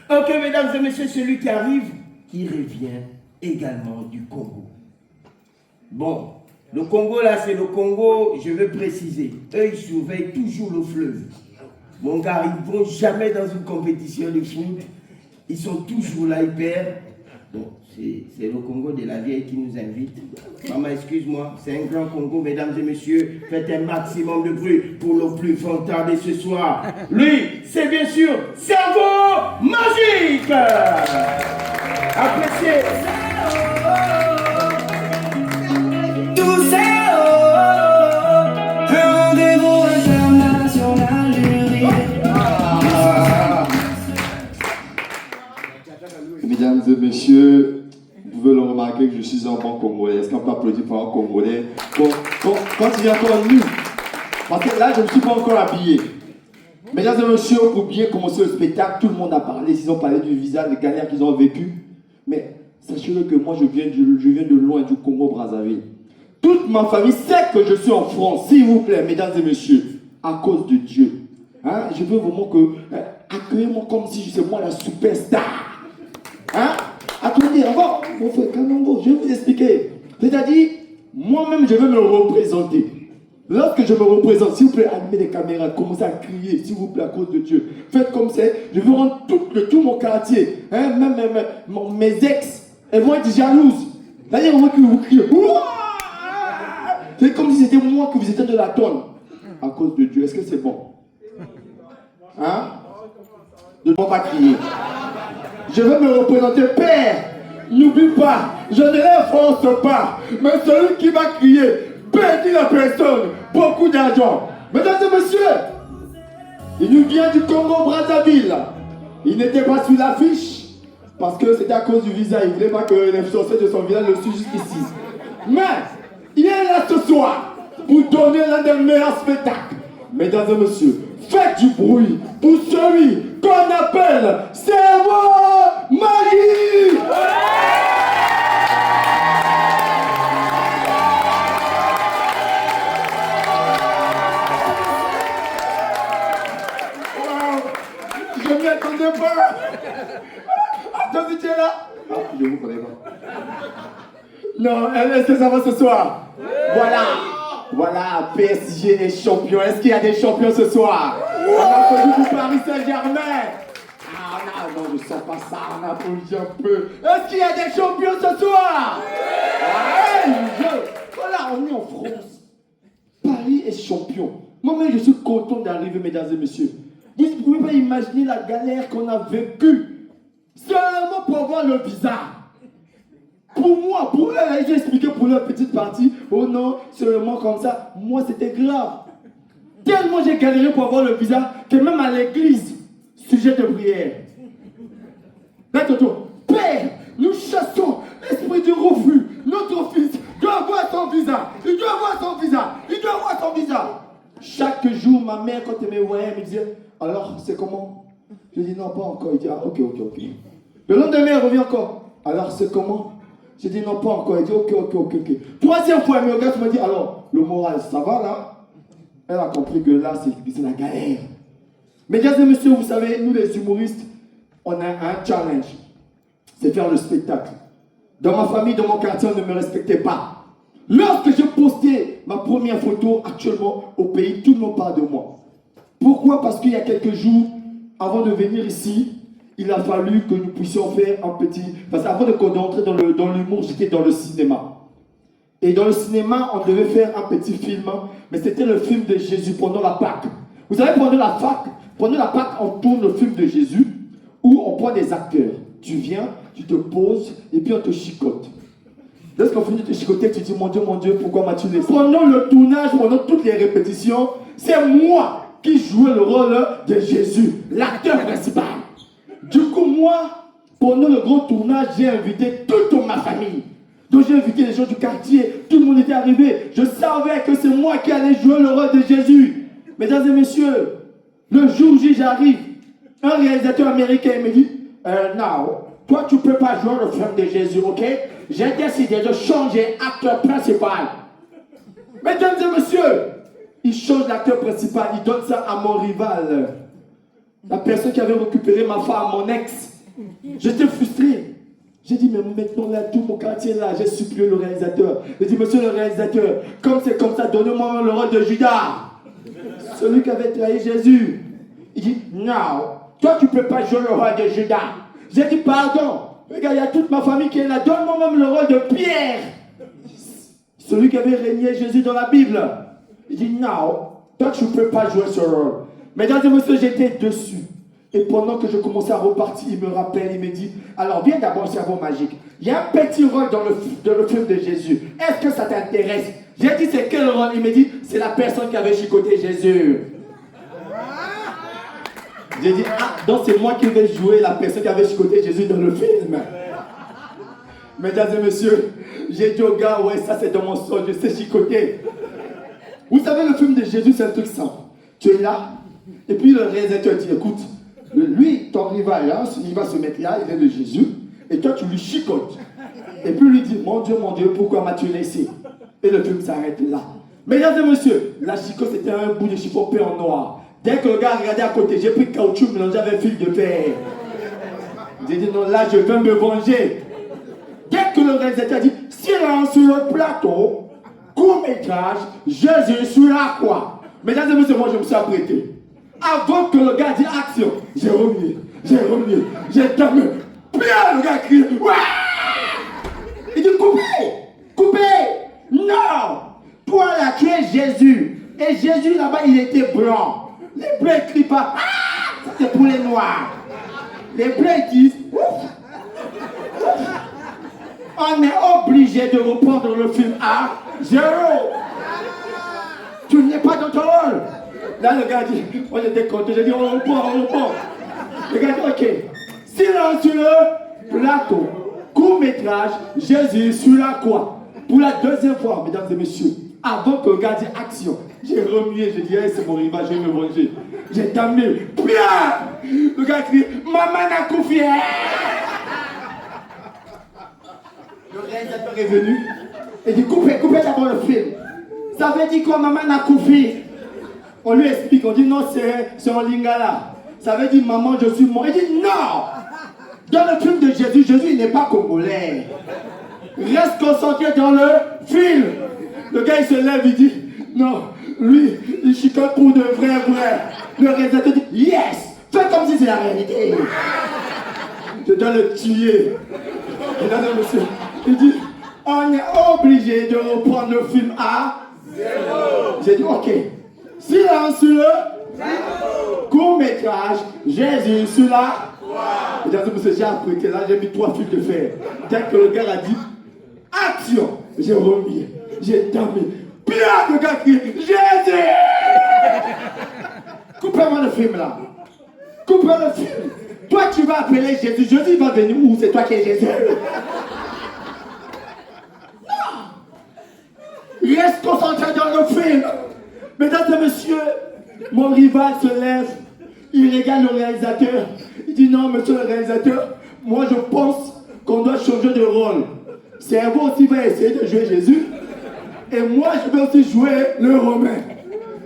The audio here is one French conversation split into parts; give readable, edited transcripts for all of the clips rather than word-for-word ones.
Ok, mesdames et messieurs, celui qui arrive, il revient également du Congo. Bon, le Congo là, c'est le Congo, je veux préciser. Eux, ils surveillent toujours le fleuve. Mon gars, ils ne vont jamais dans une compétition de foot. Ils sont toujours là, ils perdent. Bon, c'est le Congo de la vieille qui nous invite. Maman, excuse-moi, c'est un grand Congo, mesdames et messieurs. Faites un maximum de bruit pour le plus fantasme ce soir. Lui, c'est bien sûr Cerveau Magique. Appréciez. Mesdames et messieurs, vous pouvez le remarquer que je suis un bon Congolais. Est-ce qu'on peut applaudir pour un Congolais? Quand il est encore nu, parce que là, je ne suis pas encore habillé. Mesdames et messieurs, pour bien commencer le spectacle, tout le monde a parlé. Ils ont parlé du visa, des galères qu'ils ont vécues. Mais sachez-le que moi, je viens de loin, du Congo-Brazzaville. Toute ma famille sait que je suis en France, s'il vous plaît, mesdames et messieurs, à cause de Dieu. Hein? Je veux vraiment que accueillez-moi comme si c'est moi la superstar. Hein? Attendez, encore, mon frère Kanongo, je vais vous expliquer. C'est-à-dire, moi-même, je vais me représenter. Lorsque je me représente, s'il vous plaît, allumez les caméras, commencez à crier, s'il vous plaît, à cause de Dieu. Faites comme ça, je vais rendre tout mon quartier, hein, même mes ex, elles vont être jalouses. C'est-à-dire, on va que vous criez. C'est comme si c'était moi que vous étiez de la tonne. À cause de Dieu, est-ce que c'est bon? Hein? Ne pas crier. Je vais me représenter, Père. N'oublie pas, je ne les force pas. Mais celui qui va crier, perdit la personne, beaucoup d'argent. Mesdames et messieurs, il nous vient du Congo-Brazzaville. Il n'était pas sur l'affiche parce que c'était à cause du visa. Il ne voulait pas que les sorciers de son village le suivent jusqu'ici. Mais il est là ce soir pour donner l'un des meilleurs spectacles. Mesdames et messieurs, faites du bruit pour celui qu'on appelle Cerveau Magique. Je ne m'y attendais pas. Attends, tu es là? Ah, je ne vous connais pas. Non, est-ce que ça va ce soir? Voilà, PSG est champion. Est-ce qu'il y a des champions ce soir? On a connu pour Paris Saint-Germain. Ah non, je sens pas ça. On a applaudi un peu. Est-ce qu'il y a des champions ce soir? Voilà, on est en France. Paris est champion. Moi-même, je suis content d'arriver, mesdames et messieurs. Vous ne pouvez pas imaginer la galère qu'on a vécue seulement pour avoir le visa. Pour moi, pour elle, j'ai expliqué pour leur petite partie. Oh non, seulement comme ça. Moi, c'était grave. Tellement j'ai galéré pour avoir le visa que même à l'église, sujet de prière. Là, Toto, Père, nous chassons l'esprit du refus. Notre fils doit avoir son visa. Il doit avoir son visa. Il doit avoir son visa. Chaque jour, ma mère, quand elle me voyait, elle me disait, alors, c'est comment? Je dis, non, pas encore. Il dit, ah, ok. Le lendemain, elle revient encore. Alors, c'est comment? J'ai dit non, pas encore. Elle dit ok. Troisième fois, elle me regarde, elle me dit alors, le moral, ça va là? Elle a compris que là, c'est la galère. Mesdames et messieurs, vous savez, nous les humoristes, on a un challenge. C'est faire le spectacle. Dans ma famille, dans mon quartier, on ne me respectait pas. Lorsque j'ai posté ma première photo actuellement au pays, tout le monde parle de moi. Pourquoi? Parce qu'il y a quelques jours, avant de venir ici, il a fallu que nous puissions faire un petit... Parce qu'avant de rentrer dans l'humour, j'étais dans le cinéma. Et dans le cinéma, on devait faire un petit film. Mais c'était le film de Jésus pendant la Pâque. Vous savez, pendant la Pâque, on tourne le film de Jésus où on prend des acteurs. Tu viens, tu te poses et puis on te chicote. Lorsqu'on finit de te chicoter, tu dis mon Dieu, pourquoi m'as-tu laissé? Pendant le tournage, pendant toutes les répétitions, c'est moi qui jouais le rôle de Jésus, l'acteur principal. Du coup, moi, pendant le grand tournage, j'ai invité toute ma famille. Donc j'ai invité les gens du quartier, tout le monde était arrivé. Je savais que c'est moi qui allais jouer le rôle de Jésus. Mesdames et messieurs, le jour où j'arrive, un réalisateur américain me dit, non, toi tu ne peux pas jouer le film de Jésus, ok? J'ai décidé de changer acteur principal. Mesdames et messieurs, il change l'acteur principal, il donne ça à mon rival. La personne qui avait récupéré ma femme, mon ex. J'étais frustré. J'ai dit, mais maintenant là, tout mon quartier là, j'ai supplié le réalisateur. J'ai dit, monsieur le réalisateur, comme c'est comme ça, donnez-moi le rôle de Judas. Celui qui avait trahi Jésus. Il dit, non, toi tu ne peux pas jouer le rôle de Judas. J'ai dit, pardon. Regarde, il y a toute ma famille qui est là. Donne-moi même le rôle de Pierre. Celui qui avait régné Jésus dans la Bible. Il dit, non, toi tu ne peux pas jouer ce rôle. Mesdames et messieurs, j'étais dessus. Et pendant que je commençais à repartir, il me rappelle, il me dit, alors viens d'abord cerveau magique. Il y a un petit rôle dans le film de Jésus. Est-ce que ça t'intéresse? J'ai dit, c'est quel rôle? Il me dit, c'est la personne qui avait chicoté Jésus. J'ai dit, ah, donc c'est moi qui vais jouer la personne qui avait chicoté Jésus dans le film. Mesdames et messieurs, j'ai dit au gars, ouais, ça c'est dans mon sang, je sais chicoter. Vous savez, le film de Jésus, c'est un truc simple. Tu es là, et puis le réalisateur dit, écoute, lui, ton rival, hein, il va se mettre là, il est de Jésus, et toi tu lui chicotes. Et puis lui dit, mon Dieu, pourquoi m'as-tu laissé? Et le film s'arrête là. Mesdames et messieurs, la chicote c'était un bout de chiffon peint en noir. Dès que le gars regardait à côté, j'ai pris caoutchouc mélangé avec fil de fer. J'ai dit, non, là je vais me venger. Dès que le réalisateur dit, silence sur le plateau, court-métrage, Jésus sur la croix. Mesdames et messieurs, moi je me suis apprêté. Avant que le gars dise action, j'ai remis, j'ai tapé. Bien, le gars crie, ouais! Il dit, coupez! Non! Toi là, tu es Jésus. Et Jésus là-bas, il était blanc. Les bleus ne crient pas, ah! Ça c'est pour les noirs. Les bleus disent, ouf! On est obligé de reprendre le film à zéro. Tu n'es pas dans ton rôle. Là, le gars dit, moi j'étais content, j'ai dit, on reprend. Le gars dit, ok. Silence sur le plateau. Court-métrage, Jésus sur la croix. Pour la deuxième fois, mesdames et messieurs, avant que le gars dise action, j'ai remué, j'ai dit, hey, c'est mon rival, je vais me venger. J'ai terminé. Bien! Le gars crie, maman n'a confié. Le réalisateur est venu et dit, coupez d'abord le film. Ça veut dire quoi, maman n'a confié? On lui explique, on dit non, c'est en lingala. Ça veut dire maman, je suis mort. Il dit non! Dans le film de Jésus, Jésus il n'est pas congolais. Reste concentré dans le film. Le gars il se lève, il dit non, lui, il chicote pour de vrai. Le réalisateur dit yes! Fais comme si c'est la réalité. Je dois le tuer. Mesdames et messieurs, il dit on est obligé de reprendre le film à zéro. J'ai dit ok. Silence sur le court-métrage, Jésus sur la croix. Mesdames et messieurs, j'ai apprêté là, j'ai mis 3 fils de fer. Dès que le gars a dit action, j'ai remis, j'ai terminé. Puis là, le gars crie Jésus. Coupez-moi le film là. Coupez le film. Toi tu vas appeler Jésus. Jésus va venir où? C'est toi qui es Jésus. Non. Reste concentré dans le film. Mesdames et messieurs, mon rival se lève, il regarde le réalisateur, il dit non monsieur le réalisateur, moi je pense qu'on doit changer de rôle. Cerveau aussi va essayer de jouer Jésus, et moi je vais aussi jouer le Romain.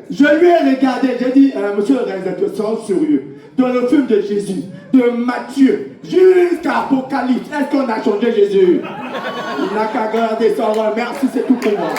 Je lui ai regardé, j'ai dit, monsieur le réalisateur, sois sérieux. Dans le film de Jésus, de Matthieu jusqu'à Apocalypse, est-ce qu'on a changé Jésus? Il n'a qu'à garder son rôle, merci, c'est tout pour moi.